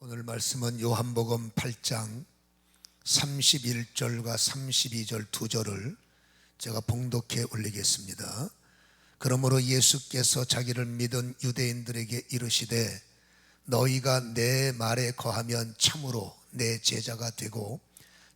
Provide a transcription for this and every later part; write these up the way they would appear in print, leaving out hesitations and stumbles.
오늘 말씀은 요한복음 8장 31절과 32절 두 절을 제가 봉독해 올리겠습니다. 그러므로 예수께서 자기를 믿은 유대인들에게 이르시되 너희가 내 말에 거하면 참으로 내 제자가 되고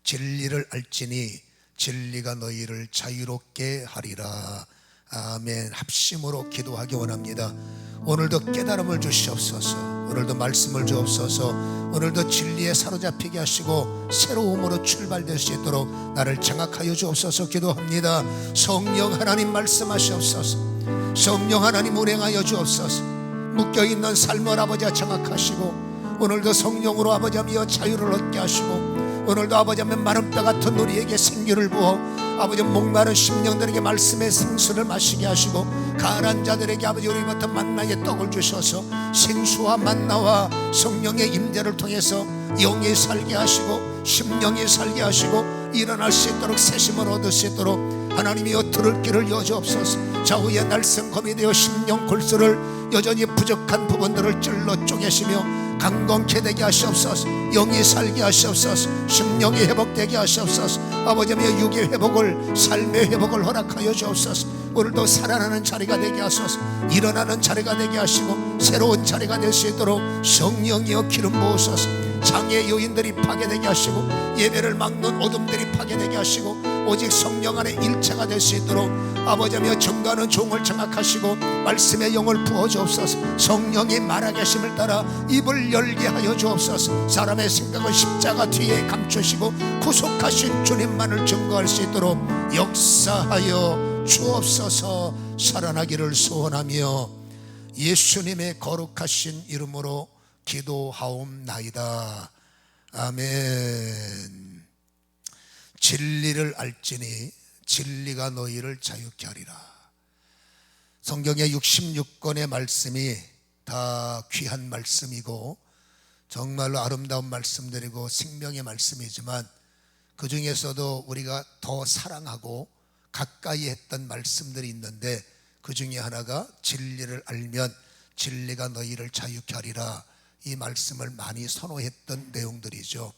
진리를 알지니 진리가 너희를 자유롭게 하리라. 아멘. 합심으로 기도하기 원합니다. 오늘도 깨달음을 주시옵소서. 오늘도 말씀을 주옵소서. 오늘도 진리에 사로잡히게 하시고 새로움으로 출발될 수 있도록 나를 장악하여 주옵소서. 기도합니다. 성령 하나님 말씀하시옵소서. 성령 하나님 운행하여 주옵소서. 묶여있는 삶을 아버지 장악하시고 오늘도 성령으로 아버지여 자유를 얻게 하시고 오늘도 아버지여 마른 뼈 같은 우리에게 생기를 부어 아버지 목마른 심령들에게 말씀의 생수를 마시게 하시고 가난한 자들에게 아버지 우리부터 만나의 떡을 주셔서 생수와 만나와 성령의 임재를 통해서 영이 살게 하시고 심령이 살게 하시고 일어날 수 있도록 새심을 얻을 수 있도록 하나님이여 들을 길을 여주옵소서. 좌우의 날성검이 되어 심령 골수를 여전히 부족한 부분들을 찔러 쪼개시며 강건케 되게 하시옵소서. 영이 살게 하시옵소서. 심령이 회복되게 하시옵소서. 아버지의 육의 회복을 삶의 회복을 허락하여 주옵소서. 오늘도 살아나는 자리가 되게 하소서. 일어나는 자리가 되게 하시고 새로운 자리가 될 수 있도록 성령이여 기름 부으소서. 장애 요인들이 파괴되게 하시고 예배를 막는 어둠들이 파괴되게 하시고 오직 성령 안에 일체가 될 수 있도록 아버지며 정가는 종을 장악하시고 말씀의 영을 부어 주옵소서. 성령이 말하게 하심을 따라 입을 열게 하여 주옵소서. 사람의 생각을 십자가 뒤에 감추시고 구속하신 주님만을 증거할 수 있도록 역사하여 주옵소서. 살아나기를 소원하며 예수님의 거룩하신 이름으로 기도하옵나이다. 아멘. 진리를 알지니 진리가 너희를 자유케 하리라. 성경의 66권의 말씀이 다 귀한 말씀이고 정말로 아름다운 말씀들이고 생명의 말씀이지만 그 중에서도 우리가 더 사랑하고 가까이 했던 말씀들이 있는데 그 중에 하나가 진리를 알면 진리가 너희를 자유케 하리라. 이 말씀을 많이 선호했던 내용들이죠.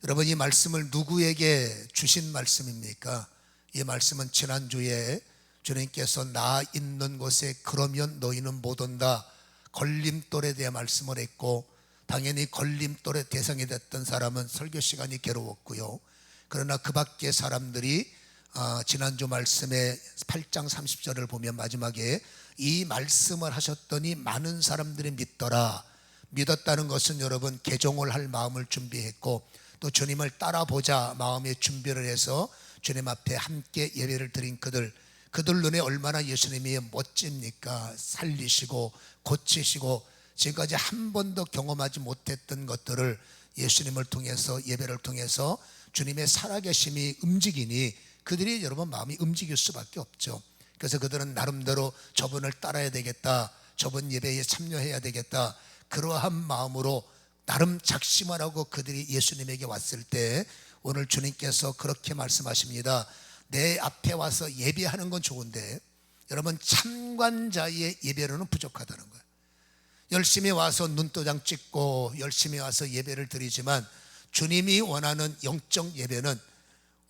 여러분, 이 말씀을 누구에게 주신 말씀입니까? 이 말씀은 지난주에 주님께서 나 있는 곳에 그러면 너희는 못 온다 걸림돌에 대해 말씀을 했고 당연히 걸림돌의 대상이 됐던 사람은 설교 시간이 괴로웠고요. 그러나 그 밖의 사람들이 지난주 말씀의 8장 30절을 보면 마지막에 이 말씀을 하셨더니 많은 사람들이 믿더라. 믿었다는 것은 여러분 개종을 할 마음을 준비했고 또 주님을 따라보자 마음의 준비를 해서 주님 앞에 함께 예배를 드린 그들 눈에 얼마나 예수님이 멋집니까? 살리시고 고치시고 지금까지 한 번도 경험하지 못했던 것들을 예수님을 통해서 예배를 통해서 주님의 살아계심이 움직이니 그들이 여러분 마음이 움직일 수밖에 없죠. 그래서 그들은 나름대로 저분을 따라야 되겠다, 저분 예배에 참여해야 되겠다, 그러한 마음으로 나름 작심을 하고 그들이 예수님에게 왔을 때 오늘 주님께서 그렇게 말씀하십니다. 내 앞에 와서 예배하는 건 좋은데 여러분 참관자의 예배로는 부족하다는 거예요. 열심히 와서 눈도장 찍고 열심히 와서 예배를 드리지만 주님이 원하는 영적 예배는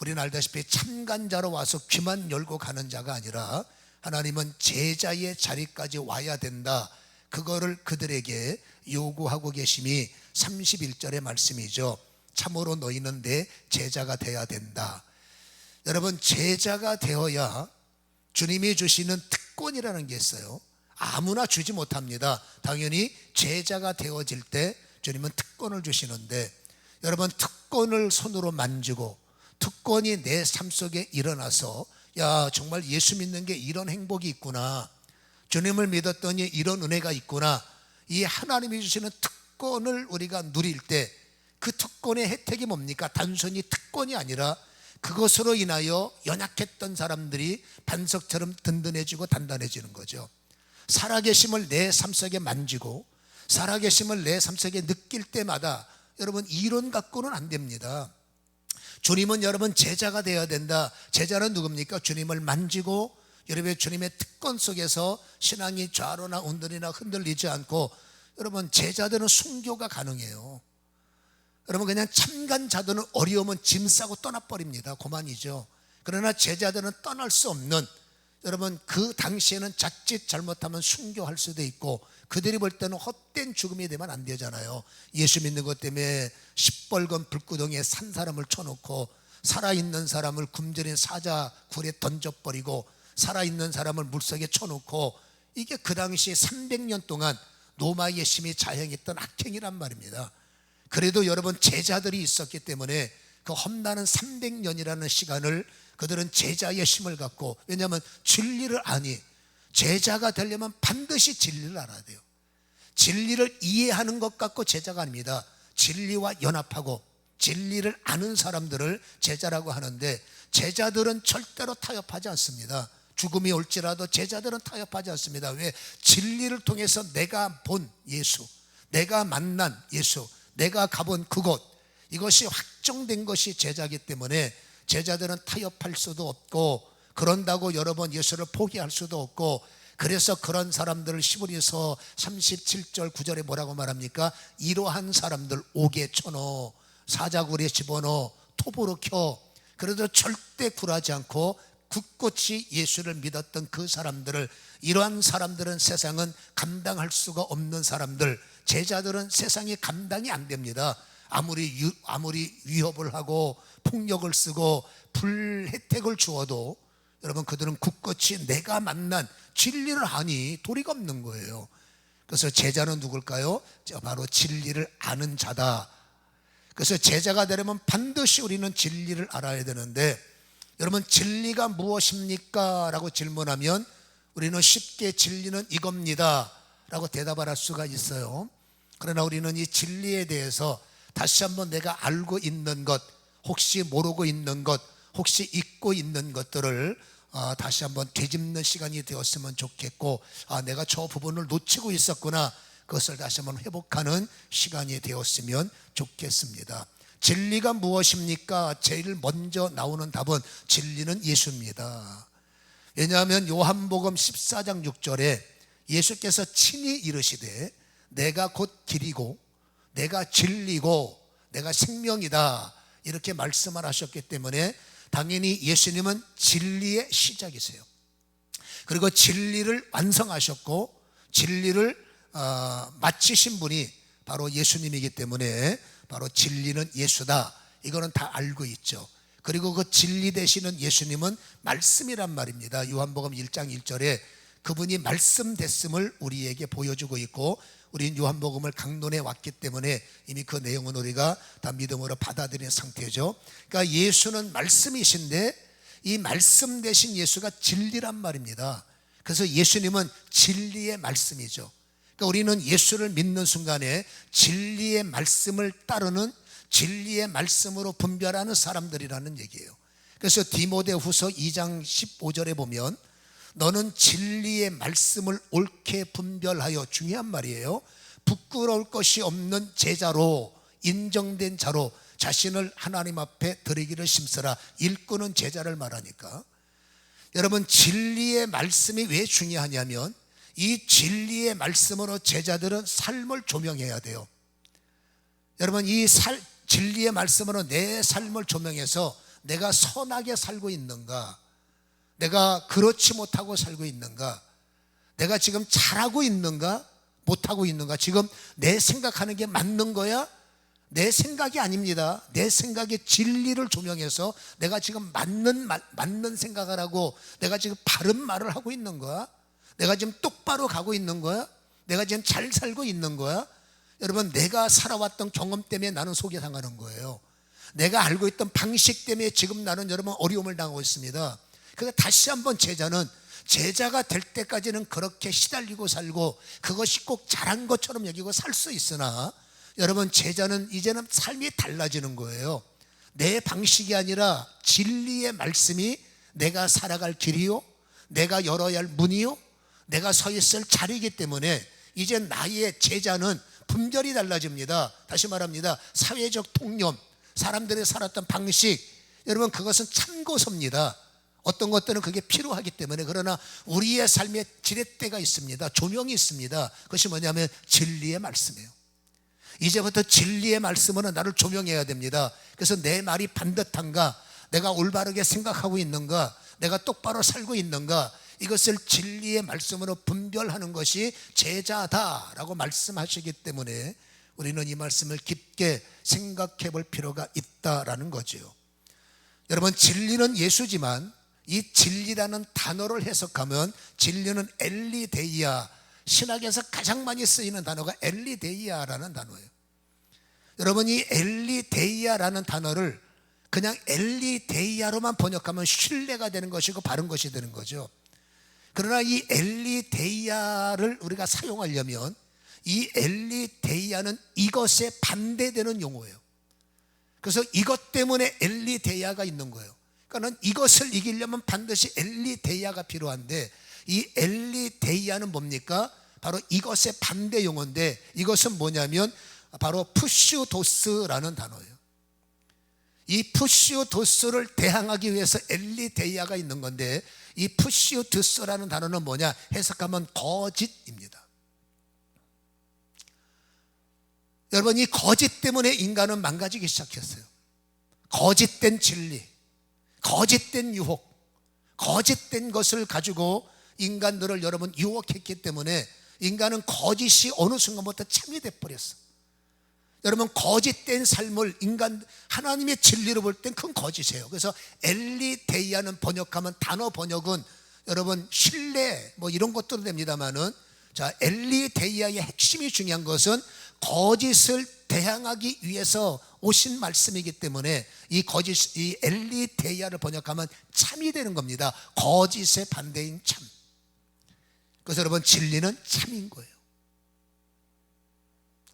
우리는 알다시피 참관자로 와서 귀만 열고 가는 자가 아니라 하나님은 제자의 자리까지 와야 된다. 그거를 그들에게 요구하고 계심이 31절의 말씀이죠. 참으로 너희는 내 제자가 되어야 된다. 여러분 제자가 되어야 주님이 주시는 특권이라는 게 있어요. 아무나 주지 못합니다. 당연히 제자가 되어질 때 주님은 특권을 주시는데 여러분 특권을 손으로 만지고 특권이 내 삶 속에 일어나서 야 정말 예수 믿는 게 이런 행복이 있구나, 주님을 믿었더니 이런 은혜가 있구나, 이 하나님이 주시는 특권을 우리가 누릴 때 그 특권의 혜택이 뭡니까? 단순히 특권이 아니라 그것으로 인하여 연약했던 사람들이 반석처럼 든든해지고 단단해지는 거죠. 살아계심을 내 삶 속에 만지고 살아계심을 내 삶 속에 느낄 때마다 여러분 이론 갖고는 안 됩니다. 주님은 여러분 제자가 되어야 된다. 제자는 누굽니까? 주님을 만지고 여러분의 주님의 특권 속에서 신앙이 좌로나 우늘이나 흔들리지 않고 여러분 제자들은 순교가 가능해요. 여러분 그냥 참간자들은 어려우면 짐 싸고 떠나버립니다. 그만이죠. 그러나 제자들은 떠날 수 없는, 여러분 그 당시에는 자칫 잘못하면 순교할 수도 있고 그들이 볼 때는 헛된 죽음이 되면 안 되잖아요. 예수 믿는 것 때문에 시뻘건 불구덩이에 산 사람을 쳐놓고 살아있는 사람을 굶주린 사자굴에 던져버리고 살아있는 사람을 물속에 쳐놓고, 이게 그 당시 300년 동안 로마의 심히 자행했던 악행이란 말입니다. 그래도 여러분 제자들이 있었기 때문에 그 험난한 300년이라는 시간을 그들은 제자의 힘을 갖고, 왜냐하면 진리를 아니, 제자가 되려면 반드시 진리를 알아야 돼요. 진리를 이해하는 것 갖고 제자가 아닙니다. 진리와 연합하고 진리를 아는 사람들을 제자라고 하는데, 제자들은 절대로 타협하지 않습니다. 죽음이 올지라도 제자들은 타협하지 않습니다. 왜? 진리를 통해서 내가 본 예수, 내가 만난 예수, 내가 가본 그곳, 이것이 확정된 것이 제자이기 때문에 제자들은 타협할 수도 없고, 그런다고 여러 번 예수를 포기할 수도 없고, 그래서 그런 사람들을 히브리서 37절 9절에 뭐라고 말합니까? 이러한 사람들 옥에 쳐넣어 사자굴에 집어넣어 톱으로 켜, 그래도 절대 굴하지 않고 굳굳이 예수를 믿었던 그 사람들을, 이러한 사람들은 세상은 감당할 수가 없는 사람들, 제자들은 세상이 감당이 안 됩니다. 아무리 위협을 하고 폭력을 쓰고 불혜택을 주어도 여러분 그들은 굳굳이 내가 만난 진리를 아니 도리가 없는 거예요. 그래서 제자는 누굴까요? 바로 진리를 아는 자다. 그래서 제자가 되려면 반드시 우리는 진리를 알아야 되는데, 여러분 진리가 무엇입니까? 라고 질문하면 우리는 쉽게 진리는 이겁니다 라고 대답을 할 수가 있어요. 그러나 우리는 이 진리에 대해서 다시 한번 내가 알고 있는 것, 혹시 모르고 있는 것, 혹시 잊고 있는 것들을 다시 한번 되짚는 시간이 되었으면 좋겠고, 내가 저 부분을 놓치고 있었구나, 그것을 다시 한번 회복하는 시간이 되었으면 좋겠습니다. 진리가 무엇입니까? 제일 먼저 나오는 답은 진리는 예수입니다. 왜냐하면 요한복음 14장 6절에 예수께서 친히 이르시되 내가 곧 길이고 내가 진리고 내가 생명이다, 이렇게 말씀을 하셨기 때문에 당연히 예수님은 진리의 시작이세요. 그리고 진리를 완성하셨고 진리를 마치신 분이 바로 예수님이기 때문에 바로 진리는 예수다, 이거는 다 알고 있죠. 그리고 그 진리 되시는 예수님은 말씀이란 말입니다. 요한복음 1장 1절에 그분이 말씀 됐음을 우리에게 보여주고 있고, 우리는 요한복음을 강론해 왔기 때문에 이미 그 내용은 우리가 다 믿음으로 받아들인 상태죠. 그러니까 예수는 말씀이신데 이 말씀 되신 예수가 진리란 말입니다. 그래서 예수님은 진리의 말씀이죠. 그러니까 우리는 예수를 믿는 순간에 진리의 말씀을 따르는, 진리의 말씀으로 분별하는 사람들이라는 얘기예요. 그래서 디모데후서 2장 15절에 보면 너는 진리의 말씀을 옳게 분별하여, 중요한 말이에요, 부끄러울 것이 없는 제자로, 인정된 자로 자신을 하나님 앞에 드리기를 심쓰라. 일꾼은 제자를 말하니까. 여러분 진리의 말씀이 왜 중요하냐면 이 진리의 말씀으로 제자들은 삶을 조명해야 돼요. 여러분 이 진리의 말씀으로 내 삶을 조명해서 내가 선하게 살고 있는가, 내가 그렇지 못하고 살고 있는가, 내가 지금 잘하고 있는가 못하고 있는가, 지금 내 생각하는 게 맞는 거야? 내 생각이 아닙니다. 내 생각의 진리를 조명해서 내가 지금 맞는 생각을 하고 내가 지금 바른 말을 하고 있는 거야? 내가 지금 똑바로 가고 있는 거야? 내가 지금 잘 살고 있는 거야? 여러분 내가 살아왔던 경험 때문에 나는 속이 상하는 거예요. 내가 알고 있던 방식 때문에 지금 나는 여러분 어려움을 당하고 있습니다. 그러니까 다시 한번 제자가 될 때까지는 그렇게 시달리고 살고 그것이 꼭 잘한 것처럼 여기고 살 수 있으나, 여러분 제자는 이제는 삶이 달라지는 거예요. 내 방식이 아니라 진리의 말씀이 내가 살아갈 길이요, 내가 열어야 할 문이요, 내가 서 있을 자리이기 때문에 이제 나의 제자는 분별이 달라집니다. 다시 말합니다. 사회적 통념, 사람들이 살았던 방식, 여러분 그것은 참고서입니다. 어떤 것들은 그게 필요하기 때문에. 그러나 우리의 삶에 지렛대가 있습니다. 조명이 있습니다. 그것이 뭐냐면 진리의 말씀이에요. 이제부터 진리의 말씀으로 나를 조명해야 됩니다. 그래서 내 말이 반듯한가, 내가 올바르게 생각하고 있는가, 내가 똑바로 살고 있는가, 이것을 진리의 말씀으로 분별하는 것이 제자다라고 말씀하시기 때문에 우리는 이 말씀을 깊게 생각해 볼 필요가 있다라는 거죠. 여러분, 진리는 예수지만 이 진리라는 단어를 해석하면 진리는 엘리데이아, 신학에서 가장 많이 쓰이는 단어가 엘리데이아라는 단어예요. 여러분, 이 엘리데이아라는 단어를 그냥 엘리데이아로만 번역하면 신뢰가 되는 것이고 바른 것이 되는 거죠. 그러나 이 엘리데이아를 우리가 사용하려면 이 엘리데이아는 이것에 반대되는 용어예요. 그래서 이것 때문에 엘리데이아가 있는 거예요. 그러니까 이것을 이기려면 반드시 엘리데이아가 필요한데, 이 엘리데이아는 뭡니까? 바로 이것의 반대 용어인데, 이것은 뭐냐면 바로 푸시오도스라는 단어예요. 이 푸시오도스를 대항하기 위해서 엘리데이아가 있는 건데, 이 푸시오도스라는 단어는 뭐냐? 해석하면 거짓입니다. 여러분, 이 거짓 때문에 인간은 망가지기 시작했어요. 거짓된 진리, 거짓된 유혹, 거짓된 것을 가지고 인간들을 여러분 유혹했기 때문에 인간은 거짓이 어느 순간부터 참이 돼버렸어. 여러분, 거짓된 삶을 하나님의 진리로 볼 땐 그건 거짓이에요. 그래서 엘리데이아는 번역하면, 단어 번역은 여러분 신뢰 뭐 이런 것도 됩니다만은, 자, 엘리데이아의 핵심이 중요한 것은 거짓을 대항하기 위해서 오신 말씀이기 때문에 이 엘리데이아를 번역하면 참이 되는 겁니다. 거짓의 반대인 참. 그래서 여러분, 진리는 참인 거예요.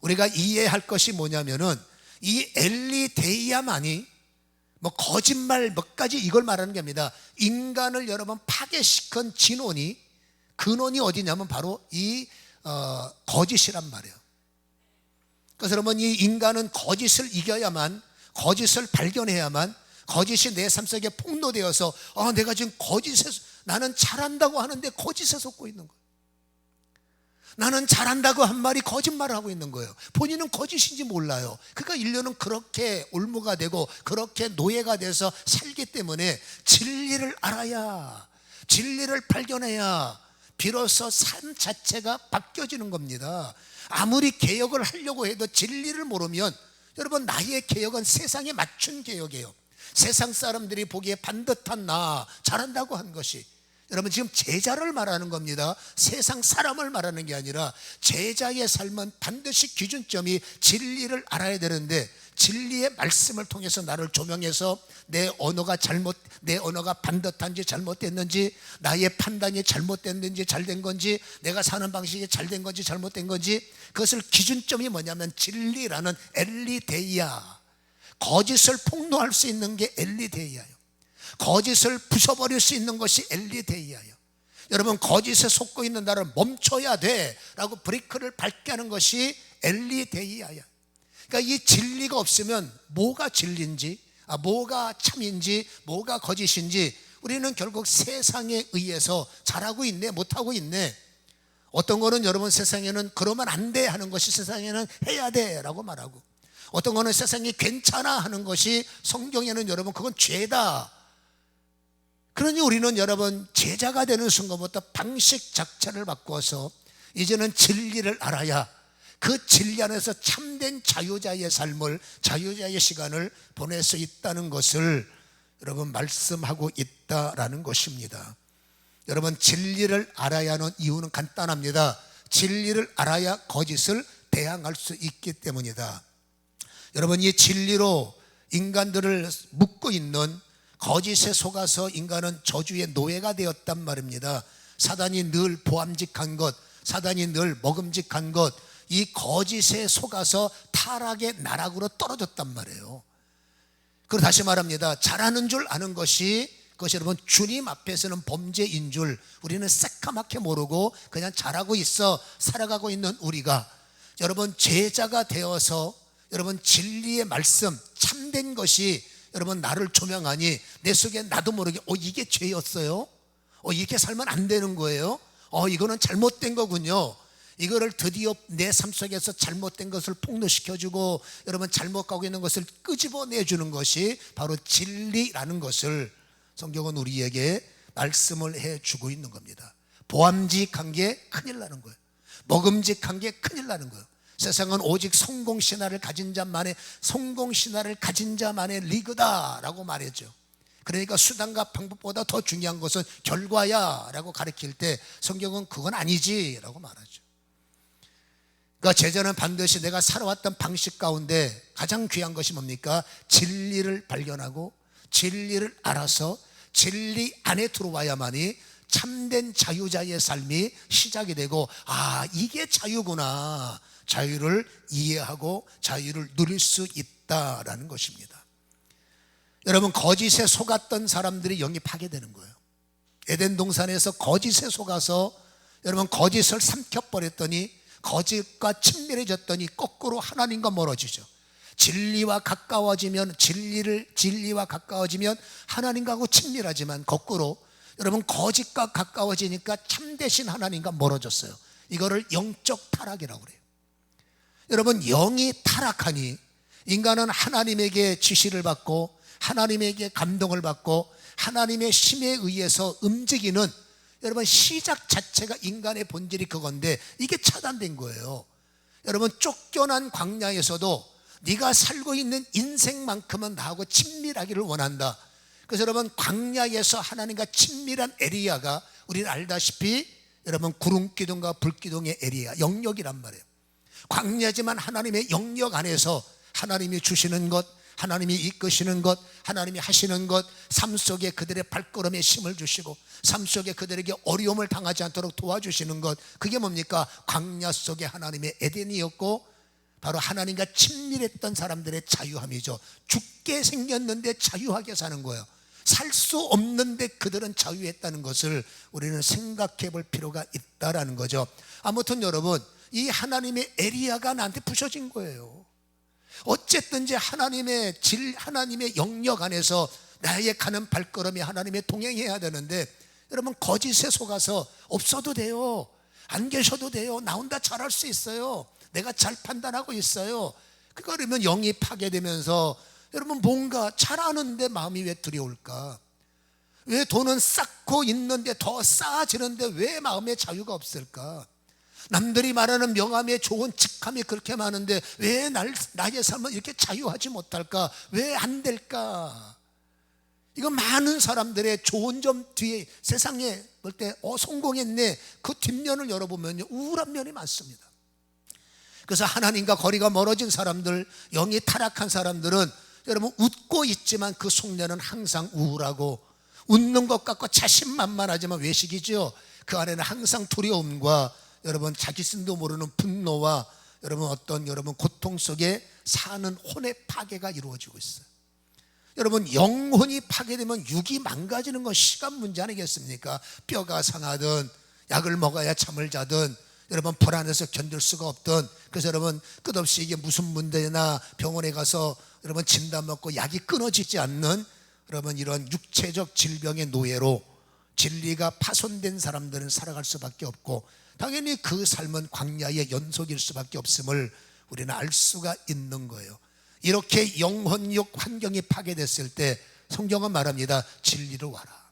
우리가 이해할 것이 뭐냐면은 이 엘리데이아만이 뭐 거짓말 몇 가지 이걸 말하는 게 아닙니다. 인간을 여러분 파괴시킨 근원이 어디냐면 바로 이 거짓이란 말이에요. 그래서 여러분, 이 인간은 거짓을 이겨야만, 거짓을 발견해야만, 거짓이 내 삶 속에 폭로되어서 내가 지금 나는 잘한다고 하는데 거짓에 속고 있는 거예요. 나는 잘한다고 한 말이 거짓말을 하고 있는 거예요. 본인은 거짓인지 몰라요. 그러니까 인류는 그렇게 올무가 되고 그렇게 노예가 돼서 살기 때문에 진리를 알아야, 진리를 발견해야 비로소 삶 자체가 바뀌어지는 겁니다. 아무리 개혁을 하려고 해도 진리를 모르면, 여러분, 나의 개혁은 세상에 맞춘 개혁이에요. 세상 사람들이 보기에 반듯한 나, 잘한다고 한 것이, 여러분 지금 제자를 말하는 겁니다. 세상 사람을 말하는 게 아니라 제자의 삶은 반드시 기준점이 진리를 알아야 되는데, 진리의 말씀을 통해서 나를 조명해서 내 언어가 반듯한지 잘못됐는지, 나의 판단이 잘못됐는지 잘된 건지, 내가 사는 방식이 잘된 건지 잘못된 건지, 그것을 기준점이 뭐냐면 진리라는 엘리데이아, 거짓을 폭로할 수 있는 게 엘리데이아예요. 거짓을 부숴버릴 수 있는 것이 엘리데이아예요. 여러분, 거짓에 속고 있는 나를 멈춰야 돼 라고 브레이크를 밟게 하는 것이 엘리데이아야. 그러니까 이 진리가 없으면 뭐가 진리인지, 뭐가 참인지, 뭐가 거짓인지 우리는 결국 세상에 의해서 잘하고 있네, 못하고 있네. 어떤 거는 여러분 세상에는 그러면 안 돼 하는 것이 세상에는 해야 돼 라고 말하고, 어떤 거는 세상이 괜찮아 하는 것이 성경에는 여러분 그건 죄다. 그러니 우리는 여러분 제자가 되는 순간부터 방식 자체를 바꾸어서 이제는 진리를 알아야 그 진리 안에서 참된 자유자의 삶을, 자유자의 시간을 보낼 수 있다는 것을 여러분 말씀하고 있다라는 것입니다. 여러분, 진리를 알아야 하는 이유는 간단합니다. 진리를 알아야 거짓을 대항할 수 있기 때문이다. 여러분, 이 진리로 인간들을 묶고 있는 거짓에 속아서 인간은 저주의 노예가 되었단 말입니다. 사단이 늘 보암직한 것, 사단이 늘 먹음직한 것, 이 거짓에 속아서 타락의 나락으로 떨어졌단 말이에요. 그리고 다시 말합니다. 잘하는 줄 아는 것이, 그것이 여러분 주님 앞에서는 범죄인 줄 우리는 새까맣게 모르고 그냥 잘하고 있어 살아가고 있는 우리가, 여러분 제자가 되어서 여러분 진리의 말씀, 참된 것이 여러분 나를 조명하니 내 속에 나도 모르게 이게 죄였어요? 이렇게 살면 안 되는 거예요? 이거는 잘못된 거군요. 이거를 드디어 내 삶 속에서 잘못된 것을 폭로시켜주고 여러분 잘못 가고 있는 것을 끄집어내주는 것이 바로 진리라는 것을 성경은 우리에게 말씀을 해주고 있는 겁니다. 보암직한 게 큰일 나는 거예요. 먹음직한 게 큰일 나는 거예요. 세상은 오직 성공신화를 가진 자만의 리그다라고 말했죠. 그러니까 수단과 방법보다 더 중요한 것은 결과야 라고 가르칠 때 성경은 그건 아니지 라고 말하죠. 그러니까 제자는 반드시 내가 살아왔던 방식 가운데 가장 귀한 것이 뭡니까? 진리를 발견하고 진리를 알아서 진리 안에 들어와야만이 참된 자유자의 삶이 시작이 되고 이게 자유구나, 자유를 이해하고 자유를 누릴 수 있다라는 것입니다. 여러분 거짓에 속았던 사람들이 영입하게 되는 거예요. 에덴 동산에서 거짓에 속아서 여러분 거짓을 삼켜버렸더니 거짓과 친밀해졌더니 거꾸로 하나님과 멀어지죠. 진리와 가까워지면 하나님과하고 친밀하지만 거꾸로 여러분 거짓과 가까워지니까 참되신 하나님과 멀어졌어요. 이거를 영적 타락이라고 그래요. 여러분 영이 타락하니 인간은 하나님에게 지시를 받고 하나님에게 감동을 받고 하나님의 심에 의해서 움직이는 여러분 시작 자체가 인간의 본질이 그건데 이게 차단된 거예요. 여러분 쫓겨난 광야에서도 네가 살고 있는 인생만큼은 나하고 친밀하기를 원한다. 그래서 여러분 광야에서 하나님과 친밀한 에리야가 우리는 알다시피 여러분 구름기둥과 불기둥의 에리야 영역이란 말이에요. 광야지만 하나님의 영역 안에서 하나님이 주시는 것, 하나님이 이끄시는 것, 하나님이 하시는 것, 삶 속에 그들의 발걸음에 힘을 주시고 삶 속에 그들에게 어려움을 당하지 않도록 도와주시는 것, 그게 뭡니까? 광야 속에 하나님의 에덴이었고 바로 하나님과 친밀했던 사람들의 자유함이죠. 죽게 생겼는데 자유하게 사는 거예요. 살 수 없는데 그들은 자유했다는 것을 우리는 생각해 볼 필요가 있다라는 거죠. 아무튼 여러분 이 하나님의 에리야가 나한테 부셔진 거예요. 어쨌든지 하나님의 영역 안에서 나의 가는 발걸음이 하나님의 동행해야 되는데 여러분 거짓에 속아서 없어도 돼요, 안 계셔도 돼요, 나 혼자 잘할 수 있어요, 내가 잘 판단하고 있어요. 그러면 영이 파괴되면서 여러분 뭔가 잘하는데 마음이 왜 두려울까? 왜 돈은 쌓고 있는데 더 쌓아지는데 왜 마음의 자유가 없을까? 남들이 말하는 명함에 좋은 직함이 그렇게 많은데 왜 나의 삶은 이렇게 자유하지 못할까? 왜 안 될까? 이거 많은 사람들의 좋은 점 뒤에 세상에 볼 때 성공했네 그 뒷면을 열어보면 우울한 면이 많습니다. 그래서 하나님과 거리가 멀어진 사람들, 영이 타락한 사람들은 여러분 웃고 있지만 그 속내는 항상 우울하고 웃는 것 같고 자신만만하지만 외식이죠. 그 안에는 항상 두려움과 여러분 자기 스스로 모르는 분노와 여러분 고통 속에 사는 혼의 파괴가 이루어지고 있어요. 여러분 영혼이 파괴되면 육이 망가지는 건 시간 문제 아니겠습니까? 뼈가 상하든 약을 먹어야 잠을 자든 여러분 불안해서 견딜 수가 없든 그래서 여러분 끝없이 이게 무슨 문제나 병원에 가서 여러분 진단 먹고 약이 끊어지지 않는 여러분 이런 육체적 질병의 노예로 진리가 파손된 사람들은 살아갈 수밖에 없고 당연히 그 삶은 광야의 연속일 수밖에 없음을 우리는 알 수가 있는 거예요. 이렇게 영혼육 환경이 파괴됐을 때 성경은 말합니다. 진리를 와라.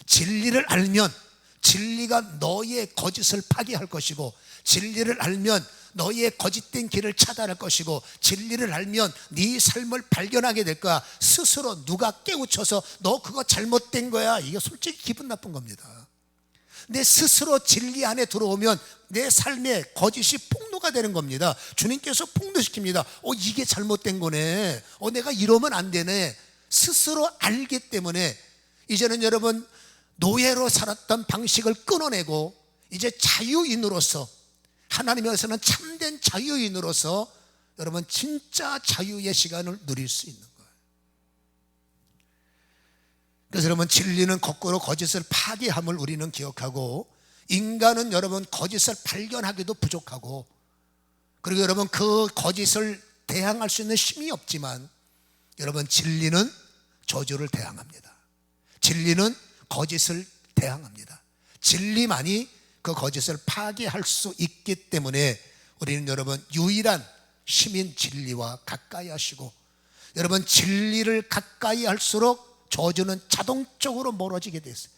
진리를 알면 진리가 너의 거짓을 파괴할 것이고 진리를 알면 너의 거짓된 길을 차단할 것이고 진리를 알면 네 삶을 발견하게 될 거야. 스스로 누가 깨우쳐서 너 그거 잘못된 거야, 이게 솔직히 기분 나쁜 겁니다. 내 스스로 진리 안에 들어오면 내 삶에 거짓이 폭로가 되는 겁니다. 주님께서 폭로시킵니다. 이게 잘못된 거네, 내가 이러면 안 되네. 스스로 알기 때문에 이제는 여러분 노예로 살았던 방식을 끊어내고 이제 자유인으로서 하나님에서는 참된 자유인으로서 여러분 진짜 자유의 시간을 누릴 수 있는 거예요. 그래서 여러분 진리는 거꾸로 거짓을 파괴함을 우리는 기억하고 인간은 여러분 거짓을 발견하기도 부족하고 그리고 여러분 그 거짓을 대항할 수 있는 힘이 없지만 여러분, 진리는 저주를 대항합니다. 진리는 거짓을 대항합니다. 진리만이 그 거짓을 파괴할 수 있기 때문에 우리는 여러분 유일한 힘인 진리와 가까이 하시고, 여러분 진리를 가까이 할수록 저주는 자동적으로 멀어지게 됐어요.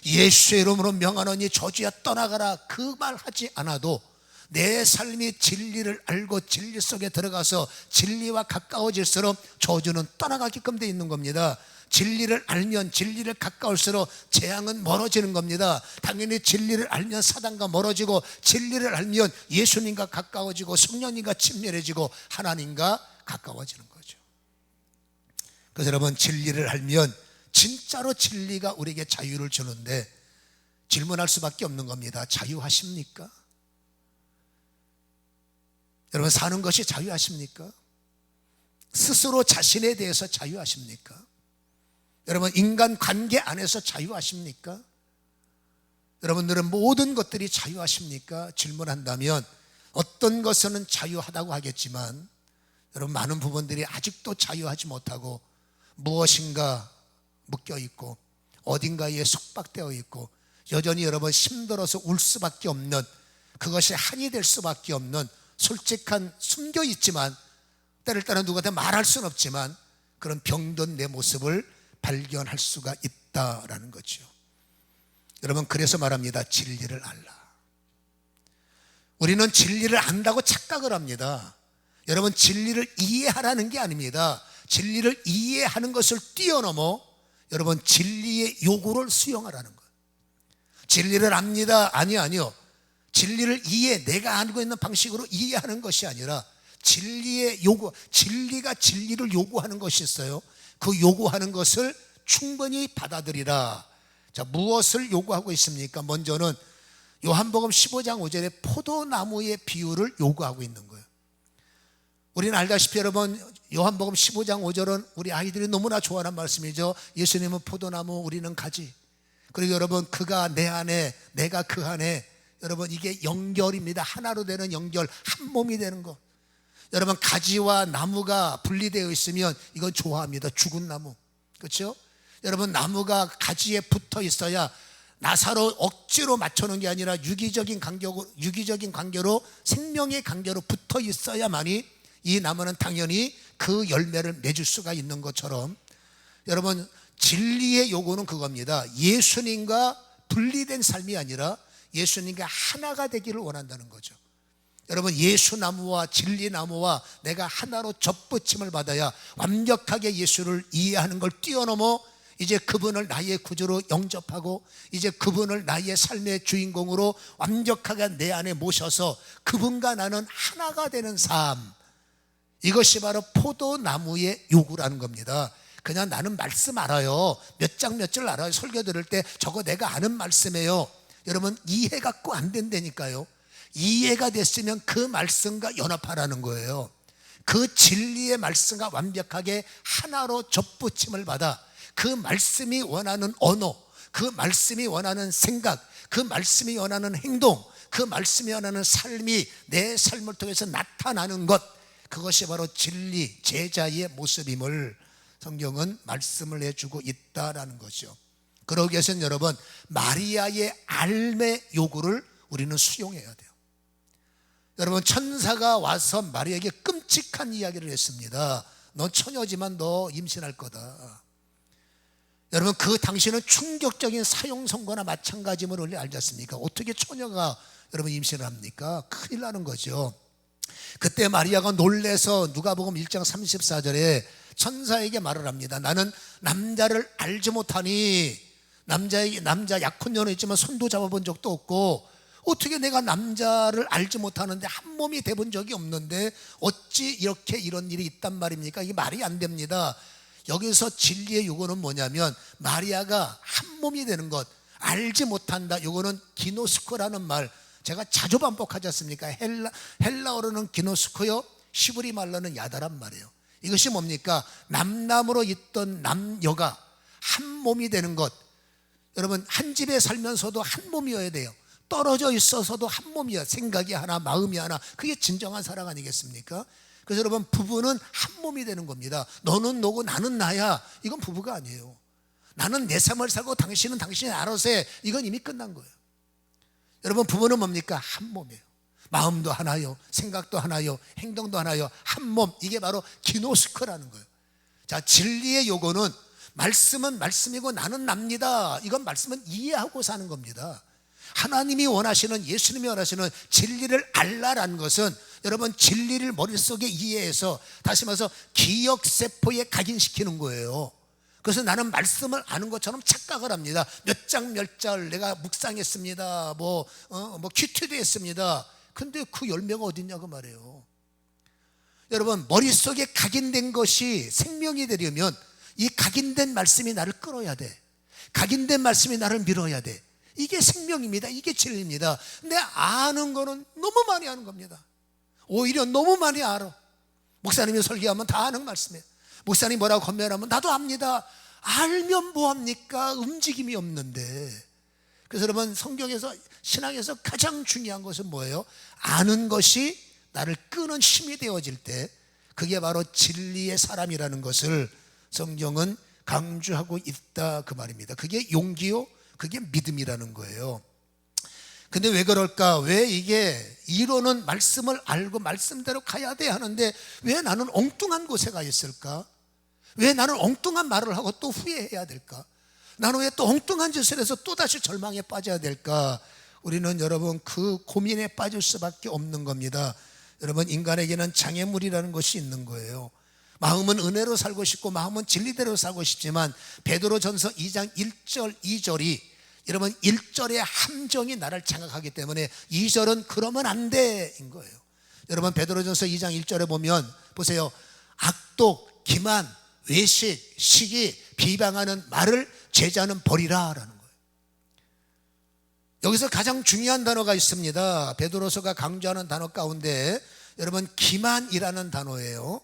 예수의 이름으로 명하노니 저주야 떠나가라, 그 말 하지 않아도 내 삶이 진리를 알고 진리 속에 들어가서 진리와 가까워질수록 저주는 떠나가게끔 되어 있는 겁니다. 진리를 알면 진리를 가까울수록 재앙은 멀어지는 겁니다. 당연히 진리를 알면 사단과 멀어지고, 진리를 알면 예수님과 가까워지고, 성령님과 친밀해지고, 하나님과 가까워지는 거죠. 그래서 여러분, 진리를 알면 진짜로 진리가 우리에게 자유를 주는데 질문할 수밖에 없는 겁니다. 자유하십니까? 여러분, 사는 것이 자유하십니까? 스스로 자신에 대해서 자유하십니까? 여러분, 인간 관계 안에서 자유하십니까? 여러분들은 모든 것들이 자유하십니까? 질문한다면 어떤 것은 자유하다고 하겠지만, 여러분 많은 부분들이 아직도 자유하지 못하고 무엇인가 묶여있고 어딘가에 속박되어 있고, 여전히 여러분 힘들어서 울 수밖에 없는, 그것이 한이 될 수밖에 없는 솔직한, 숨겨있지만 때를 따라 누구한테 말할 수는 없지만 그런 병든 내 모습을 발견할 수가 있다라는 거죠. 여러분, 그래서 말합니다. 진리를 알라. 우리는 진리를 안다고 착각을 합니다. 여러분, 진리를 이해하라는 게 아닙니다. 진리를 이해하는 것을 뛰어넘어 여러분 진리의 요구를 수용하라는 거예요. 진리를 압니다. 아니요. 진리를 내가 알고 있는 방식으로 이해하는 것이 아니라 진리의 요구, 진리가 진리를 요구하는 것이 있어요. 그 요구하는 것을 충분히 받아들이라. 자, 무엇을 요구하고 있습니까? 먼저는 요한복음 15장 5절에 포도나무의 비유를 요구하고 있는 거예요. 우리는 알다시피 여러분, 요한복음 15장 5절은 우리 아이들이 너무나 좋아하는 말씀이죠. 예수님은 포도나무, 우리는 가지. 그리고 여러분, 그가 내 안에, 내가 그 안에, 여러분 이게 연결입니다. 하나로 되는 연결, 한 몸이 되는 것. 여러분, 가지와 나무가 분리되어 있으면 이건 좋아합니다. 죽은 나무, 그렇죠? 여러분, 나무가 가지에 붙어 있어야, 나사로 억지로 맞춰놓은 게 아니라 유기적인 관계로 생명의 관계로 붙어 있어야만이 이 나무는 당연히 그 열매를 맺을 수가 있는 것처럼, 여러분 진리의 요구는 그겁니다. 예수님과 분리된 삶이 아니라 예수님과 하나가 되기를 원한다는 거죠. 여러분, 예수나무와 진리나무와 내가 하나로 접붙임을 받아야 완벽하게 예수를 이해하는 걸 뛰어넘어 이제 그분을 나의 구주로 영접하고, 이제 그분을 나의 삶의 주인공으로 완벽하게 내 안에 모셔서 그분과 나는 하나가 되는 삶, 이것이 바로 포도나무의 요구라는 겁니다. 그냥 나는 말씀 알아요, 몇 장 몇 절 알아요, 설교 들을 때 저거 내가 아는 말씀이에요. 여러분, 이해가 안 된다니까요. 이해가 됐으면 그 말씀과 연합하라는 거예요. 그 진리의 말씀과 완벽하게 하나로 접붙임을 받아 그 말씀이 원하는 언어, 그 말씀이 원하는 생각, 그 말씀이 원하는 행동, 그 말씀이 원하는 삶이 내 삶을 통해서 나타나는 것, 그것이 바로 진리, 제자의 모습임을 성경은 말씀을 해주고 있다라는 거죠. 그러기 위해서는 여러분, 마리아의 알매 요구를 우리는 수용해야 돼요. 여러분, 천사가 와서 마리아에게 끔찍한 이야기를 했습니다. 너 처녀지만 너 임신할 거다. 여러분, 그 당시는 충격적인 사형 선고나 마찬가지임을 원래 알지 않습니까? 어떻게 처녀가 여러분 임신을 합니까? 큰일 나는 거죠. 그때 마리아가 놀래서 누가복음 1장 34절에 천사에게 말을 합니다. 나는 남자를 알지 못하니, 남자 약혼녀는 있지만 손도 잡아본 적도 없고, 어떻게 내가 남자를 알지 못하는데 한 몸이 돼본 적이 없는데 어찌 이렇게 이런 일이 있단 말입니까? 이게 말이 안 됩니다. 여기서 진리의 요구는 뭐냐면, 마리아가 한 몸이 되는 것, 알지 못한다. 요거는 기노스코라는 말, 제가 자주 반복하지 않습니까? 헬라어로는 기노스코요, 시브리 말로는 야다란 말이에요. 이것이 뭡니까? 남남으로 있던 남녀가 한 몸이 되는 것. 여러분, 한 집에 살면서도 한 몸이어야 돼요. 떨어져 있어서도 한 몸이야. 생각이 하나, 마음이 하나. 그게 진정한 사랑 아니겠습니까? 그래서 여러분, 부부는 한 몸이 되는 겁니다. 너는 너고 나는 나야. 이건 부부가 아니에요. 나는 내 삶을 살고 당신은 당신이 알아서 해. 이건 이미 끝난 거예요. 여러분, 부부는 뭡니까? 한 몸이에요. 마음도 하나요, 생각도 하나요, 행동도 하나요. 한 몸. 이게 바로 기노스코라는 거예요. 자, 진리의 요구는 말씀은 말씀이고 나는 납니다. 이건 말씀은 이해하고 사는 겁니다. 하나님이 원하시는, 예수님이 원하시는 진리를 알라라는 것은 여러분, 진리를 머릿속에 이해해서, 다시 말해서 기억세포에 각인시키는 거예요. 그래서 나는 말씀을 아는 것처럼 착각을 합니다. 몇 장 몇 절 내가 묵상했습니다. 큐티도 했습니다. 근데 그 열매가 어딨냐고 말이에요. 여러분, 머릿속에 각인된 것이 생명이 되려면 이 각인된 말씀이 나를 끌어야 돼. 각인된 말씀이 나를 밀어야 돼. 이게 생명입니다. 이게 진리입니다. 근데 아는 거는 너무 많이 아는 겁니다. 오히려 너무 많이 알아. 목사님이 설교하면 다 아는 말씀이에요. 목사님이 뭐라고 건면하면 나도 압니다. 알면 뭐합니까? 움직임이 없는데. 그래서 여러분, 성경에서, 신앙에서 가장 중요한 것은 뭐예요? 아는 것이 나를 끄는 힘이 되어질 때, 그게 바로 진리의 사람이라는 것을 성경은 강조하고 있다, 그 말입니다. 그게 용기요, 그게 믿음이라는 거예요. 근데 왜 그럴까? 왜 이게 이론은 말씀을 알고 말씀대로 가야 돼 하는데 왜 나는 엉뚱한 곳에 가 있을까? 왜 나는 엉뚱한 말을 하고 또 후회해야 될까? 나는 왜 또 엉뚱한 짓을 해서 또다시 절망에 빠져야 될까? 우리는 여러분, 그 고민에 빠질 수밖에 없는 겁니다. 여러분, 인간에게는 장애물이라는 것이 있는 거예요. 마음은 은혜로 살고 싶고 마음은 진리대로 살고 싶지만, 베드로전서 2장 1절 2절이 여러분, 1절의 함정이 나를 장악하기 때문에 2절은 그러면 안 돼인 거예요. 여러분, 베드로전서 2장 1절에 보면 보세요. 악독, 기만, 외식, 시기, 비방하는 말을 제자는 버리라 라는 거예요. 여기서 가장 중요한 단어가 있습니다. 베드로서가 강조하는 단어 가운데 여러분, 기만이라는 단어예요.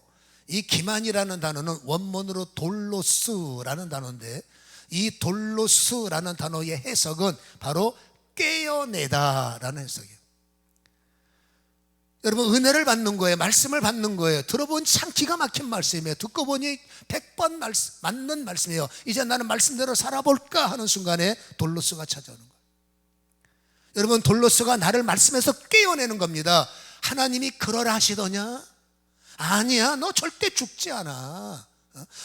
이 기만이라는 단어는 원문으로 돌로스라는 단어인데, 이 돌로스라는 단어의 해석은 바로 깨어내다라는 해석이에요. 여러분, 은혜를 받는 거예요. 말씀을 받는 거예요. 들어보니 참 기가 막힌 말씀이에요. 듣고 보니 100번 맞는 말씀이에요. 이제 나는 말씀대로 살아볼까 하는 순간에 돌로스가 찾아오는 거예요. 여러분, 돌로스가 나를 말씀에서 깨어내는 겁니다. 하나님이 그러라 하시더냐? 아니야, 너 절대 죽지 않아.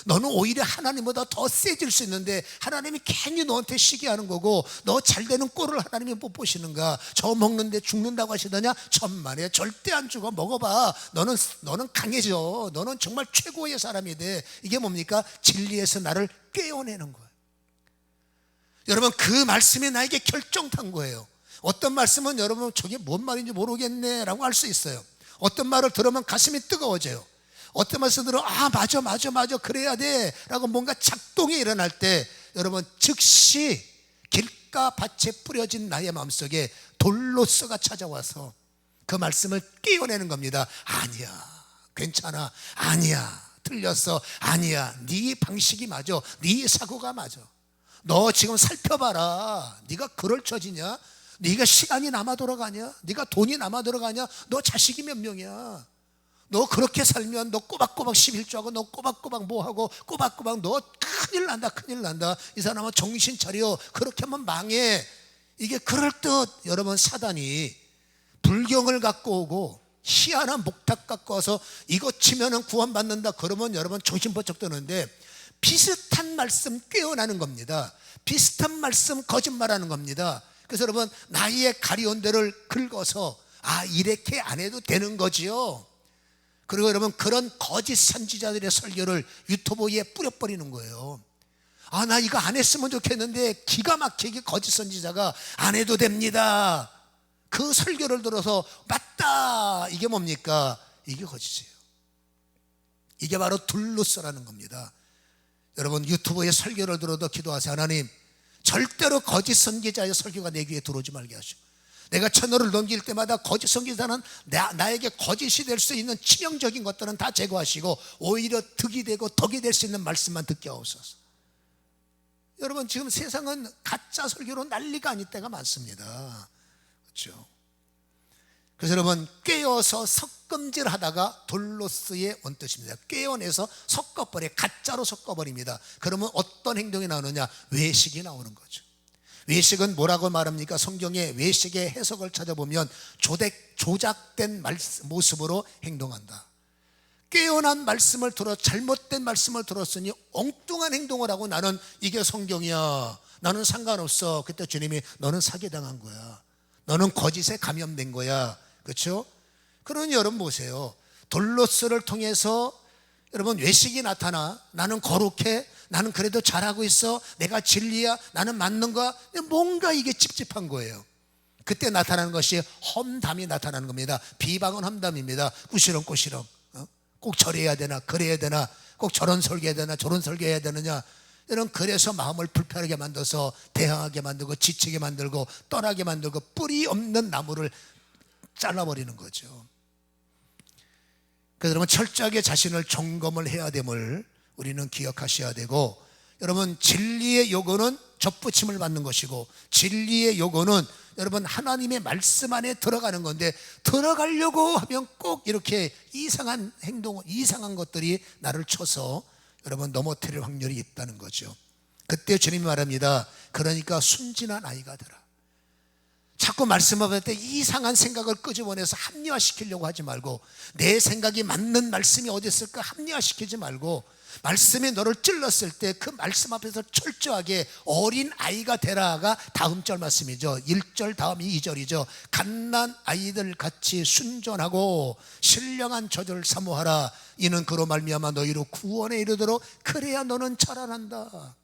너는 오히려 하나님보다 더 세질 수 있는데 하나님이 괜히 너한테 시기하는 거고, 너 잘되는 꼴을 하나님이 못 보시는가? 저 먹는데 죽는다고 하시더냐? 천만에 절대 안 죽어. 먹어봐. 너는 강해져. 너는 정말 최고의 사람이 돼. 이게 뭡니까? 진리에서 나를 깨어내는 거예요. 여러분, 그 말씀이 나에게 결정탄 거예요. 어떤 말씀은 여러분, 저게 뭔 말인지 모르겠네 라고 할 수 있어요. 어떤 말을 들으면 가슴이 뜨거워져요. 어떤 말씀 들으면 맞아 그래야 돼 라고 뭔가 작동이 일어날 때, 여러분, 즉시 길가 밭에 뿌려진 나의 마음속에 돌로스가 찾아와서 그 말씀을 끼워내는 겁니다. 아니야, 괜찮아, 아니야, 틀렸어, 아니야, 네 방식이 맞아, 네 사고가 맞아. 너 지금 살펴봐라. 네가 그럴 처지냐? 네가 시간이 남아 돌아가냐? 네가 돈이 남아 돌아가냐? 너 자식이 몇 명이야? 너 그렇게 살면 너 꼬박꼬박 11조하고 너 꼬박꼬박 뭐하고 꼬박꼬박 너 큰일 난다. 이 사람은 정신 차려. 그렇게 하면 망해. 이게 그럴듯 여러분, 사단이 불경을 갖고 오고 희한한 목탁 갖고 와서 이거 치면은 구원받는다 그러면 여러분 정신 번쩍 드는데, 비슷한 말씀 꿰어나는 겁니다. 비슷한 말씀 거짓말하는 겁니다. 그래서 여러분, 나이에 가려운 데를 긁어서 이렇게 안 해도 되는 거지요. 그리고 여러분, 그런 거짓 선지자들의 설교를 유튜브에 뿌려버리는 거예요. 나 이거 안 했으면 좋겠는데 기가 막히게 거짓 선지자가 안 해도 됩니다. 그 설교를 들어서 맞다. 이게 뭡니까? 이게 거짓이에요. 이게 바로 둘러서라는 겁니다. 여러분, 유튜브에 설교를 들어도 기도하세요. 하나님, 절대로 거짓 선지자의 설교가 내 귀에 들어오지 말게 하시고, 내가 채널을 넘길 때마다 거짓 선지자는 나에게 거짓이 될 수 있는 치명적인 것들은 다 제거하시고 오히려 득이 되고 덕이 될 수 있는 말씀만 듣게 하옵소서. 여러분, 지금 세상은 가짜 설교로 난리가 아닐 때가 많습니다. 그렇죠? 그래서 여러분, 꿰어서 섞음질하다가 돌로스의 원뜻입니다. 꿰어내서 섞어버려, 가짜로 섞어버립니다. 그러면 어떤 행동이 나오느냐? 외식이 나오는 거죠. 외식은 뭐라고 말합니까? 성경의 외식의 해석을 찾아보면 조작된 모습으로 행동한다. 깨어난 말씀을 들어 잘못된 말씀을 들었으니 엉뚱한 행동을 하고 나는 이게 성경이야, 나는 상관없어. 그때 주님이 너는 사기당한 거야, 너는 거짓에 감염된 거야. 그렇죠? 그러니 여러분 보세요. 돌로스를 통해서 여러분 외식이 나타나, 나는 거룩해, 나는 그래도 잘하고 있어, 내가 진리야, 나는 맞는 거야. 뭔가 이게 찝찝한 거예요. 그때 나타나는 것이 험담이 나타나는 겁니다. 비방은 험담입니다. 꾸시렁꾸시렁. 꼭 저래야 되나, 그래야 되나, 꼭 저런 설교해야 되나, 저런 설교해야 되느냐. 이런, 그래서 마음을 불편하게 만들어서 대항하게 만들고 지치게 만들고 떠나게 만들고 뿌리 없는 나무를 잘라버리는 거죠. 그래서 여러분, 철저하게 자신을 점검을 해야 됨을 우리는 기억하셔야 되고, 여러분, 진리의 요구는 접붙임을 받는 것이고, 진리의 요구는 여러분 하나님의 말씀 안에 들어가는 건데, 들어가려고 하면 꼭 이렇게 이상한 행동, 이상한 것들이 나를 쳐서 여러분 넘어뜨릴 확률이 있다는 거죠. 그때 주님이 말합니다. 그러니까 순진한 아이가 되라. 자꾸 말씀을 받을 때 이상한 생각을 끄집어내서 합리화시키려고 하지 말고, 내 생각이 맞는 말씀이 어디 있을까 합리화시키지 말고, 말씀이 너를 찔렀을 때 그 말씀 앞에서 철저하게 어린 아이가 되라가 다음 절 말씀이죠. 1절 다음이 2절이죠. 갓난 아이들 같이 순전하고 신령한 저들을 사모하라. 이는 그로 말미암아 너희로 구원에 이르도록 그래야 너는 자라난다.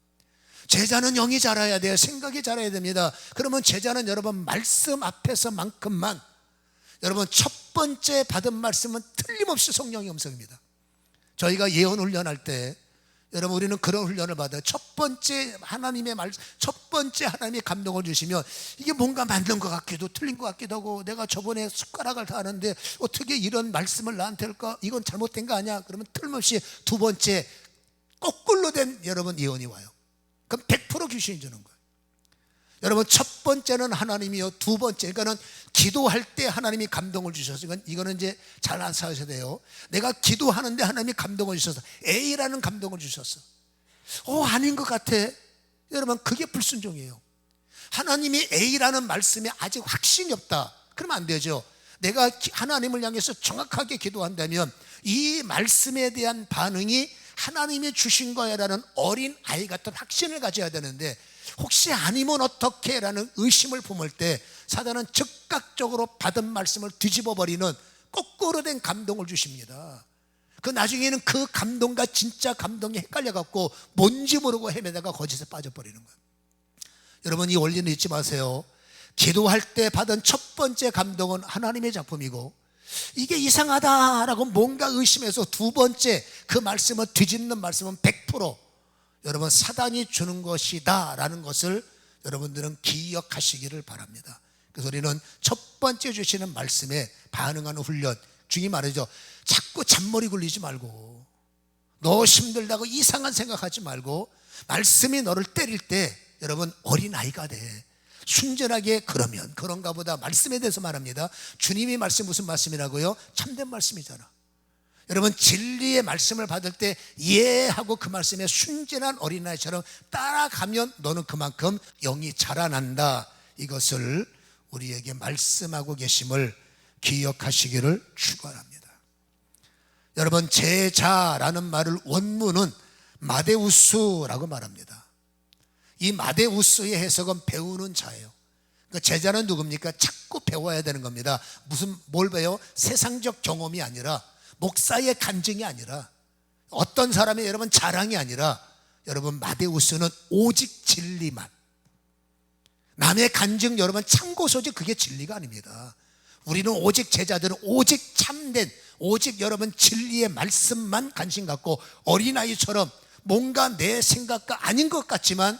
제자는 영이 자라야 돼요. 생각이 자라야 됩니다. 그러면 제자는 여러분 말씀 앞에서만큼만, 여러분 첫 번째 받은 말씀은 틀림없이 성령의 음성입니다. 저희가 예언 훈련할 때 여러분 우리는 그런 훈련을 받아요. 첫 번째 하나님의 말씀, 첫 번째 하나님의 감동을 주시면 이게 뭔가 맞는 것 같기도 틀린 것 같기도 하고, 내가 저번에 숟가락을 다 하는데 어떻게 이런 말씀을 나한테 할까, 이건 잘못된 거 아니야. 그러면 틀림없이 두 번째 거꾸로 된 여러분 예언이 와요. 그럼 100% 귀신이 주는 거예요. 여러분 첫 번째는 하나님이요, 두 번째, 그러니까는 기도할 때 하나님이 감동을 주셔서, 이거는 이제 잘 아셔야 돼요. 내가 기도하는데 하나님이 감동을 주셔서 A라는 감동을 주셨어. 아닌 것 같아. 여러분 그게 불순종이에요. 하나님이 A라는 말씀에 아직 확신이 없다. 그러면 안 되죠. 내가 하나님을 향해서 정확하게 기도한다면 이 말씀에 대한 반응이 하나님이 주신 거야라는 어린 아이 같은 확신을 가져야 되는데, 혹시 아니면 어떻게 라는 의심을 품을 때 사단은 즉각적으로 받은 말씀을 뒤집어 버리는 거꾸로 된 감동을 주십니다. 그 나중에는 그 감동과 진짜 감동이 헷갈려 갖고 뭔지 모르고 헤매다가 거짓에 빠져버리는 거예요. 여러분 이 원리는 잊지 마세요. 기도할 때 받은 첫 번째 감동은 하나님의 작품이고, 이게 이상하다라고 뭔가 의심해서 두 번째 그 말씀을 뒤집는 말씀은 100% 여러분 사단이 주는 것이다 라는 것을 여러분들은 기억하시기를 바랍니다. 그래서 우리는 첫 번째 주시는 말씀에 반응하는 훈련, 주님 말이죠. 자꾸 잔머리 굴리지 말고, 너 힘들다고 이상한 생각하지 말고, 말씀이 너를 때릴 때 여러분 어린아이가 돼. 순전하게, 그러면 그런가 보다 말씀에 대해서 말합니다. 주님이 말씀 무슨 말씀이라고요? 참된 말씀이잖아. 여러분 진리의 말씀을 받을 때 이해하고 그 말씀에 순전한 어린아이처럼 따라가면 너는 그만큼 영이 자라난다. 이것을 우리에게 말씀하고 계심을 기억하시기를 축원합니다. 여러분 제자라는 말을 원문은 마데우스라고 말합니다. 이 마데우스의 해석은 배우는 자예요. 그러니까 제자는 누굽니까? 자꾸 배워야 되는 겁니다. 뭘 배워? 세상적 경험이 아니라, 목사의 간증이 아니라, 어떤 사람의 여러분 자랑이 아니라, 여러분 마데우스는 오직 진리만. 남의 간증 여러분 참고서지 그게 진리가 아닙니다. 우리는 오직 제자들은 오직 참된, 오직 여러분 진리의 말씀만 관심 갖고, 어린아이처럼 뭔가 내 생각과 아닌 것 같지만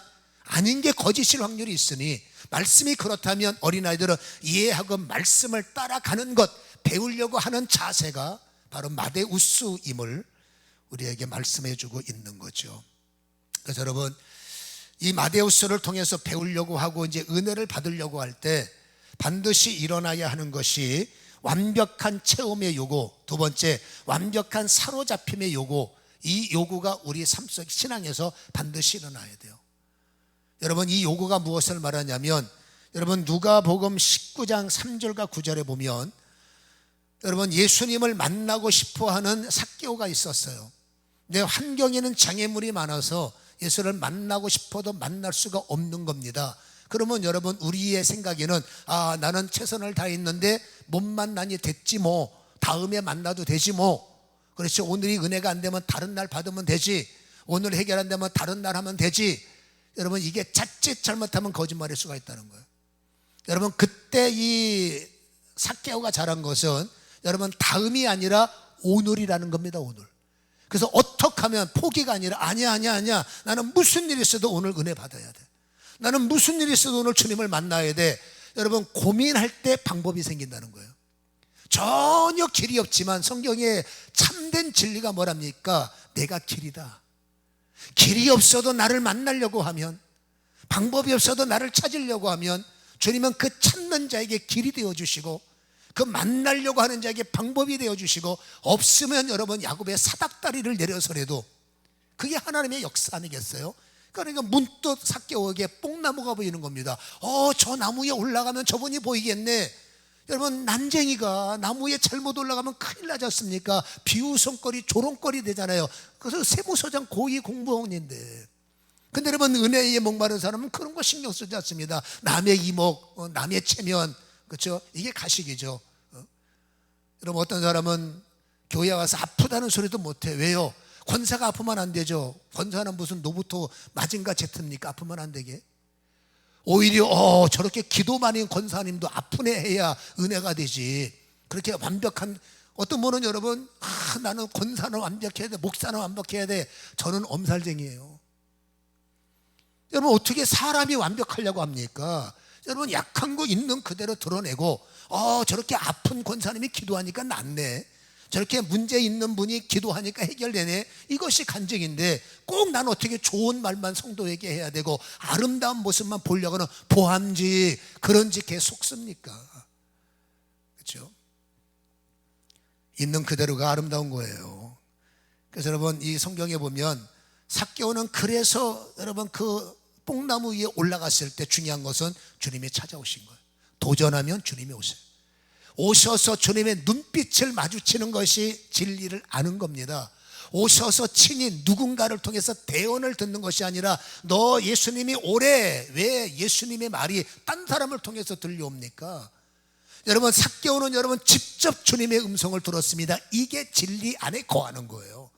아닌 게 거짓일 확률이 있으니, 말씀이 그렇다면 어린아이들은 이해하고 말씀을 따라가는 것, 배우려고 하는 자세가 바로 마데우스임을 우리에게 말씀해 주고 있는 거죠. 그래서 여러분 이 마데우스를 통해서 배우려고 하고 이제 은혜를 받으려고 할 때 반드시 일어나야 하는 것이 완벽한 체험의 요구, 두 번째 완벽한 사로잡힘의 요구. 이 요구가 우리 삶 속 신앙에서 반드시 일어나야 돼요. 여러분, 이 요구가 무엇을 말하냐면, 여러분 누가복음 19장 3절과 9절에 보면 여러분 예수님을 만나고 싶어하는 삭개오가 있었어요. 근데 환경에는 장애물이 많아서 예수를 만나고 싶어도 만날 수가 없는 겁니다. 그러면 여러분 우리의 생각에는 나는 최선을 다했는데 못 만나니 됐지 뭐, 다음에 만나도 되지 뭐, 그렇지, 오늘이 은혜가 안 되면 다른 날 받으면 되지, 오늘 해결 안 되면 다른 날 하면 되지. 여러분 이게 자칫 잘못하면 거짓말일 수가 있다는 거예요. 여러분 그때 이 삭개오가 잘한 것은 여러분 다음이 아니라 오늘이라는 겁니다. 오늘. 그래서 어떻게 하면 포기가 아니라 아니야 나는 무슨 일이 있어도 오늘 은혜 받아야 돼, 나는 무슨 일이 있어도 오늘 주님을 만나야 돼. 여러분 고민할 때 방법이 생긴다는 거예요. 전혀 길이 없지만 성경에 참된 진리가 뭐랍니까? 내가 길이다. 길이 없어도 나를 만나려고 하면, 방법이 없어도 나를 찾으려고 하면 주님은 그 찾는 자에게 길이 되어주시고 그 만나려고 하는 자에게 방법이 되어주시고, 없으면 여러분 야곱의 사닥다리를 내려서라도 그게 하나님의 역사 아니겠어요? 그러니까 문득 삭개오에게 뽕나무가 보이는 겁니다. 저 나무에 올라가면 저분이 보이겠네. 여러분 난쟁이가 나무에 잘못 올라가면 큰일 나지 않습니까? 비웃음거리 조롱거리 되잖아요. 그래서 세무서장 고위 공무원인데, 근데 여러분 은혜에 목마른 사람은 그런 거 신경 쓰지 않습니다. 남의 이목, 남의 체면, 그렇죠? 이게 가식이죠. 여러분 어떤 사람은 교회 와서 아프다는 소리도 못해. 왜요? 권사가 아프면 안 되죠. 권사는 무슨 노부터 맞은가 제트입니까? 아프면 안 되게. 오히려 저렇게 기도 많이 권사님도 아프네 해야 은혜가 되지. 그렇게 완벽한, 어떤 분은 여러분 나는 권사는 완벽해야 돼, 목사는 완벽해야 돼. 저는 엄살쟁이에요. 여러분 어떻게 사람이 완벽하려고 합니까? 여러분 약한 거 있는 그대로 드러내고, 저렇게 아픈 권사님이 기도하니까 낫네, 저렇게 문제 있는 분이 기도하니까 해결되네, 이것이 간증인데 꼭 난 어떻게 좋은 말만 성도에게 해야 되고 아름다운 모습만 보려고는 보함지 그런지 걔 속습니까? 그렇죠? 있는 그대로가 아름다운 거예요. 그래서 여러분 이 성경에 보면 삭개오는 그래서 여러분 그 뽕나무 위에 올라갔을 때 중요한 것은 주님이 찾아오신 거예요. 도전하면 주님이 오세요. 오셔서 주님의 눈빛을 마주치는 것이 진리를 아는 겁니다. 오셔서 친히 누군가를 통해서 대언을 듣는 것이 아니라, 너 예수님이 오래, 왜 예수님의 말이 딴 사람을 통해서 들려옵니까? 여러분 삭개오는 여러분 직접 주님의 음성을 들었습니다. 이게 진리 안에 거하는 거예요.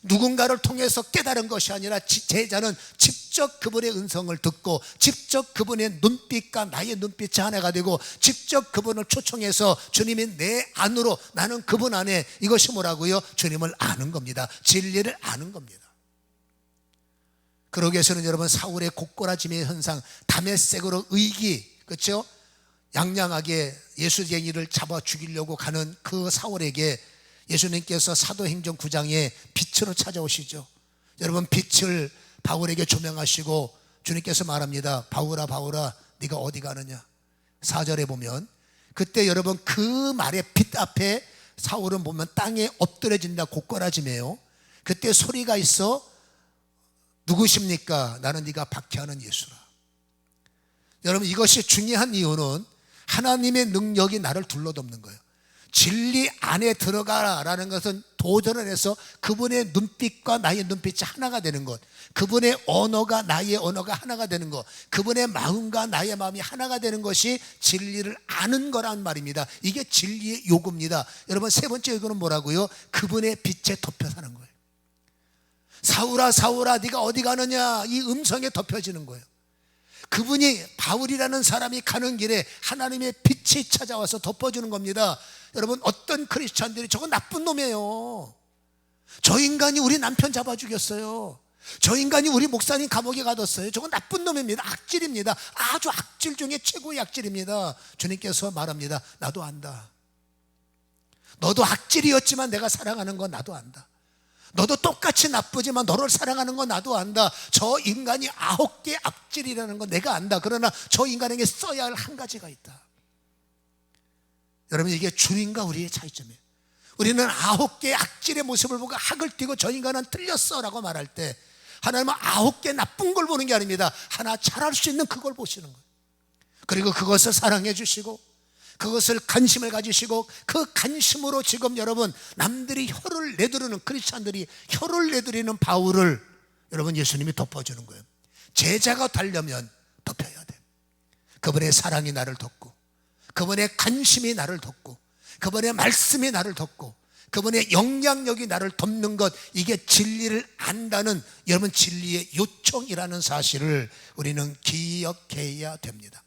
누군가를 통해서 깨달은 것이 아니라 제자는 직접 그분의 음성을 듣고 직접 그분의 눈빛과 나의 눈빛이 하나가 되고 직접 그분을 초청해서 주님이 내 안으로, 나는 그분 안에, 이것이 뭐라고요? 주님을 아는 겁니다. 진리를 아는 겁니다. 그러기 위해서는 여러분 사울의 고꼬라짐의 현상, 다메섹으로 의기, 그렇죠? 양양하게 예수쟁이를 잡아 죽이려고 가는 그 사울에게 예수님께서 사도행전 9장에 빛으로 찾아오시죠. 여러분 빛을 바울에게 조명하시고 주님께서 말합니다. 바울아 바울아 네가 어디 가느냐. 4절에 보면 그때 여러분 그 말의 빛 앞에 사울은 보면 땅에 엎드려진다, 고꼬라지매요. 그때 소리가 있어. 누구십니까? 나는 네가 박해하는 예수라. 여러분 이것이 중요한 이유는 하나님의 능력이 나를 둘러덮는 거예요. 진리 안에 들어가라는 것은 도전을 해서 그분의 눈빛과 나의 눈빛이 하나가 되는 것, 그분의 언어가 나의 언어가 하나가 되는 것, 그분의 마음과 나의 마음이 하나가 되는 것이 진리를 아는 거란 말입니다. 이게 진리의 요구입니다. 여러분 세 번째 요구는 뭐라고요? 그분의 빛에 덮여 사는 거예요. 사울아 사울아 네가 어디 가느냐, 이 음성에 덮여지는 거예요. 그분이, 바울이라는 사람이 가는 길에 하나님의 빛이 찾아와서 덮어주는 겁니다. 여러분 어떤 크리스찬들이 저거 나쁜 놈이에요, 저 인간이 우리 남편 잡아 죽였어요, 저 인간이 우리 목사님 감옥에 가뒀어요, 저거 나쁜 놈입니다, 악질입니다, 아주 악질 중에 최고의 악질입니다. 주님께서 말합니다. 나도 안다. 너도 악질이었지만 내가 사랑하는 건 나도 안다. 너도 똑같이 나쁘지만 너를 사랑하는 건 나도 안다. 저 인간이 9개 악질이라는 건 내가 안다. 그러나 저 인간에게 써야 할 한 가지가 있다. 여러분, 이게 주님과 우리의 차이점이에요. 우리는 9개의 악질의 모습을 보고 학을 띄고 저 인간은 틀렸어 라고 말할 때, 하나님은 9개 나쁜 걸 보는 게 아닙니다. 하나 잘할 수 있는 그걸 보시는 거예요. 그리고 그것을 사랑해 주시고, 그것을 관심을 가지시고, 그 관심으로 지금 여러분, 남들이 혀를 내두르는, 크리스찬들이 혀를 내두르는 바울을 여러분, 예수님이 덮어주는 거예요. 제자가 되려면 덮여야 돼. 그분의 사랑이 나를 덮고, 그분의 관심이 나를 덮고, 그분의 말씀이 나를 덮고, 그분의 영향력이 나를 덮는 것, 이게 진리를 안다는, 여러분, 진리의 요청이라는 사실을 우리는 기억해야 됩니다.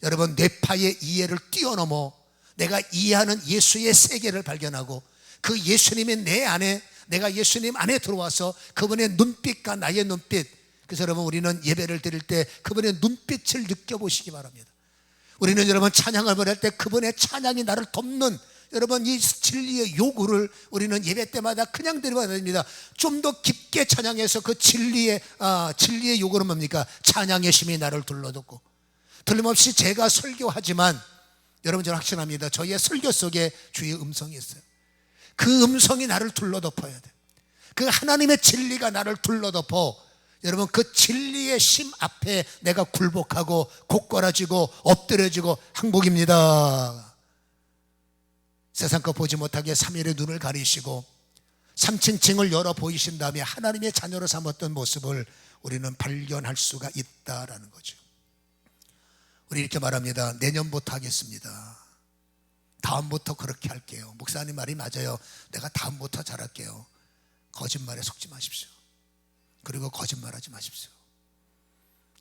여러분, 뇌파의 이해를 뛰어넘어 내가 이해하는 예수의 세계를 발견하고, 그 예수님이 내 안에, 내가 예수님 안에 들어와서 그분의 눈빛과 나의 눈빛, 그래서 여러분, 우리는 예배를 드릴 때 그분의 눈빛을 느껴보시기 바랍니다. 우리는 여러분, 찬양을 부를 때 그분의 찬양이 나를 덮는, 여러분, 이 진리의 요구를 우리는 예배 때마다 그냥 드려야 됩니다. 좀 더 깊게 찬양해서 그 진리의 요구는 뭡니까? 찬양의 힘이 나를 둘러덮고, 틀림없이 제가 설교하지만 여러분, 저는 확신합니다. 저희의 설교 속에 주의 음성이 있어요. 그 음성이 나를 둘러덮어야 돼. 그 하나님의 진리가 나를 둘러덮어, 여러분, 그 진리의 심 앞에 내가 굴복하고 곧걸어지고 엎드려지고 항복입니다. 세상 것 보지 못하게 3일의 눈을 가리시고 3층층을 열어 보이신 다음에 하나님의 자녀로 삼았던 모습을 우리는 발견할 수가 있다라는 거죠. 우리 이렇게 말합니다. 내년부터 하겠습니다. 다음부터 그렇게 할게요. 목사님 말이 맞아요. 내가 다음부터 잘할게요. 거짓말에 속지 마십시오. 그리고 거짓말하지 마십시오.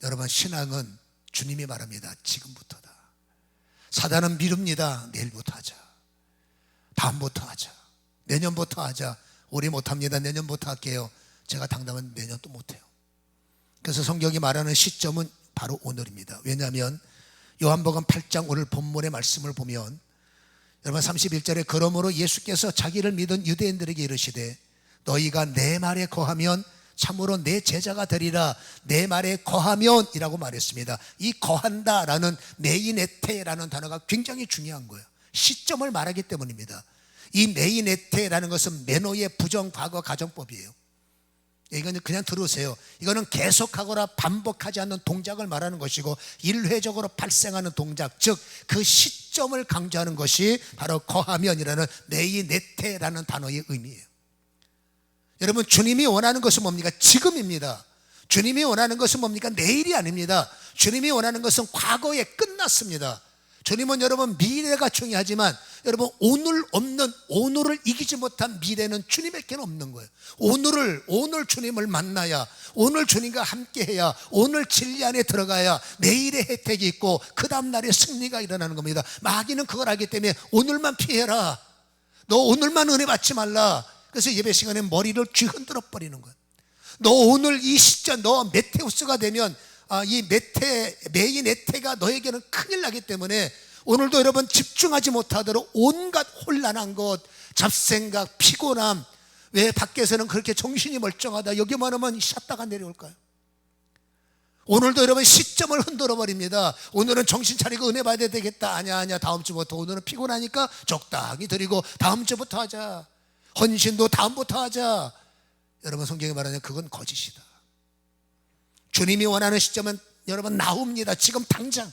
여러분, 신앙은 주님이 말합니다. 지금부터다. 사단은 미룹니다. 내일부터 하자, 다음부터 하자, 내년부터 하자. 올해 못합니다. 내년부터 할게요. 제가 당당한 내년 또 못해요. 그래서 성경이 말하는 시점은 바로 오늘입니다. 왜냐하면 요한복음 8장 오늘 본문의 말씀을 보면 여러분, 31절에 그러므로 예수께서 자기를 믿은 유대인들에게 이르시되 너희가 내 말에 거하면 참으로 내 제자가 되리라. 내 말에 거하면 이라고 말했습니다. 이 거한다라는 메이네테라는 단어가 굉장히 중요한 거예요. 시점을 말하기 때문입니다. 이 메이네테라는 것은 매너의 부정과거 가정법이에요. 이거는 그냥 들으세요. 이거는 계속하거나 반복하지 않는 동작을 말하는 것이고, 일회적으로 발생하는 동작, 즉 그 시점을 강조하는 것이 바로 거하면이라는 메이네테라는 단어의 의미예요. 여러분, 주님이 원하는 것은 뭡니까? 지금입니다. 주님이 원하는 것은 뭡니까? 내일이 아닙니다. 주님이 원하는 것은 과거에 끝났습니다. 주님은 여러분, 미래가 중요하지만 여러분, 오늘 없는, 오늘을 이기지 못한 미래는 주님에게는 없는 거예요. 오늘 주님을 만나야, 오늘 주님과 함께해야, 오늘 진리 안에 들어가야 내일의 혜택이 있고 그 다음날의 승리가 일어나는 겁니다. 마귀는 그걸 알기 때문에 오늘만 피해라, 너 오늘만 은혜 받지 말라. 그래서 예배 시간에 머리를 쥐흔들어 버리는 거예요. 너 오늘 이 시점, 너 메테우스가 되면 이 메이네테가 너에게는 큰일 나기 때문에 오늘도 여러분, 집중하지 못하도록 온갖 혼란한 것, 잡생각, 피곤함, 왜 밖에서는 그렇게 정신이 멀쩡하다, 여기만 오면 샷다가 내려올까요? 오늘도 여러분, 시점을 흔들어 버립니다. 오늘은 정신 차리고 은혜 받아야 되겠다. 아니야, 다음 주부터. 오늘은 피곤하니까 적당히 드리고 다음 주부터 하자. 헌신도 다음부터 하자. 여러분, 성경이 말하는 그건 거짓이다. 주님이 원하는 시점은 여러분, 나옵니다. 지금 당장.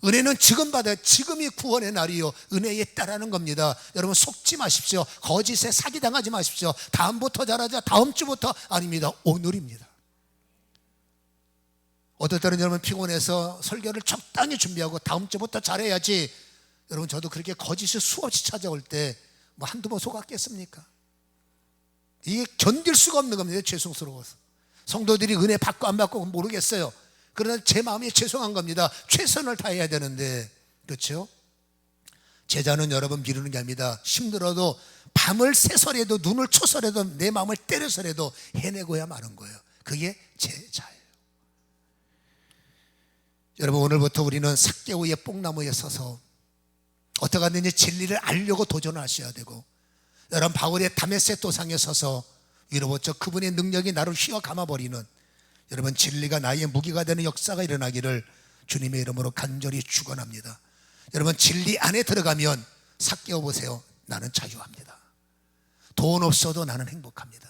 은혜는 지금 받아요. 지금이 구원의 날이요, 은혜에 따르는 겁니다. 여러분, 속지 마십시오. 거짓에 사기당하지 마십시오. 다음부터 잘하자, 다음 주부터. 아닙니다. 오늘입니다. 어떨 때는 여러분, 피곤해서 설교를 적당히 준비하고 다음 주부터 잘해야지. 여러분, 저도 그렇게 거짓이 수없이 찾아올 때 뭐 한두 번 속았겠습니까? 이게 견딜 수가 없는 겁니다. 죄송스러워서. 성도들이 은혜 받고 안 받고 모르겠어요. 그러나 제 마음이 죄송한 겁니다. 최선을 다해야 되는데, 그렇죠? 제자는 여러분, 미루는 게 아닙니다. 힘들어도 밤을 새서라도 눈을 쳐서라도 내 마음을 때려서라도 해내고야 마는 거예요. 그게 제자예요. 여러분, 오늘부터 우리는 삭개오의 뽕나무에 서서 어떻게 하든지 진리를 알려고 도전하셔야 되고, 여러분, 바울의 다메섹 도상에 서서 위로부터 그분의 능력이 나를 휘어 감아버리는, 여러분, 진리가 나의 무기가 되는 역사가 일어나기를 주님의 이름으로 간절히 축원합니다. 여러분, 진리 안에 들어가면 싹 깨워보세요. 나는 자유합니다. 돈 없어도 나는 행복합니다.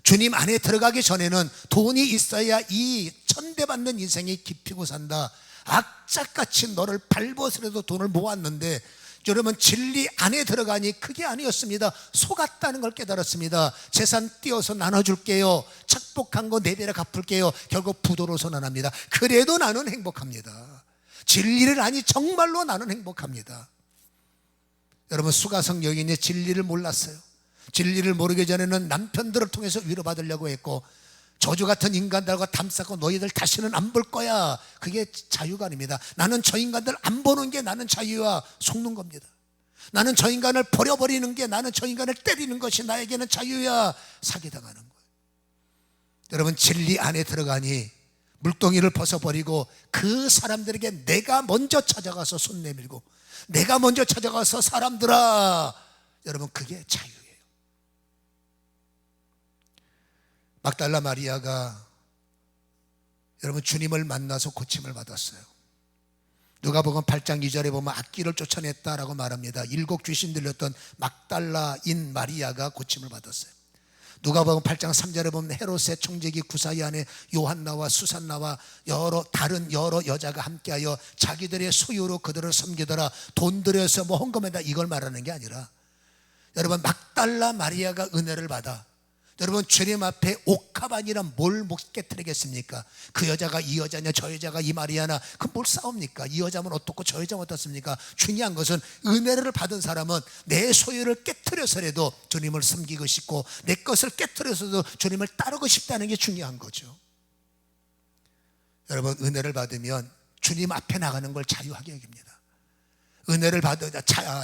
주님 안에 들어가기 전에는 돈이 있어야 이 천대받는 인생이 깊이고 산다. 악착같이 너를 밟아서라도 돈을 모았는데, 여러분, 진리 안에 들어가니 그게 아니었습니다. 속았다는 걸 깨달았습니다. 재산 띄어서 나눠줄게요. 착복한 거 4배로 갚을게요. 결국 부도로 선언합니다. 그래도 나는 행복합니다. 진리를 아니 정말로 나는 행복합니다. 여러분, 수가성 여인이 진리를 몰랐어요. 진리를 모르기 전에는 남편들을 통해서 위로받으려고 했고, 저주 같은 인간들과 담쌓고 너희들 다시는 안 볼 거야. 그게 자유가 아닙니다. 나는 저 인간들 안 보는 게 나는 자유야. 속는 겁니다. 나는 저 인간을 버려버리는 게, 나는 저 인간을 때리는 것이 나에게는 자유야. 사기당하는 거예요. 여러분, 진리 안에 들어가니 물동이를 벗어버리고 그 사람들에게 내가 먼저 찾아가서 손 내밀고, 내가 먼저 찾아가서 사람들아, 여러분, 그게 자유예요. 막달라 마리아가 여러분 주님을 만나서 고침을 받았어요. 누가복음 8장 2절에 보면 악귀를 쫓아냈다라고 말합니다. 7 귀신 들렸던 막달라인 마리아가 고침을 받았어요. 누가복음 8장 3절에 보면 헤롯의 총재기 구사이 안에 요한나와 수산나와 다른 여러 여자가 함께하여 자기들의 소유로 그들을 섬기더라. 돈 들여서 뭐 헌금한다, 이걸 말하는 게 아니라, 여러분, 막달라 마리아가 은혜를 받아 여러분 주님 앞에 옥합아니라 뭘 못 깨뜨리겠습니까? 그 여자가 이 여자냐, 저 여자가 이 마리아나, 그 뭘 싸웁니까? 이 여자면 어떻고 저 여자면 어떻습니까? 중요한 것은 은혜를 받은 사람은 내 소유를 깨뜨려서라도 주님을 섬기고 싶고, 내 것을 깨뜨려서도 주님을 따르고 싶다는 게 중요한 거죠. 여러분, 은혜를 받으면 주님 앞에 나가는 걸 자유하게 여깁니다. 은혜를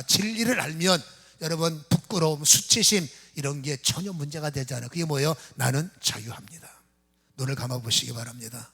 진리를 알면 여러분 부끄러움, 수치심 이런 게 전혀 문제가 되지 않아요. 그게 뭐예요? 나는 자유합니다. 눈을 감아보시기 바랍니다.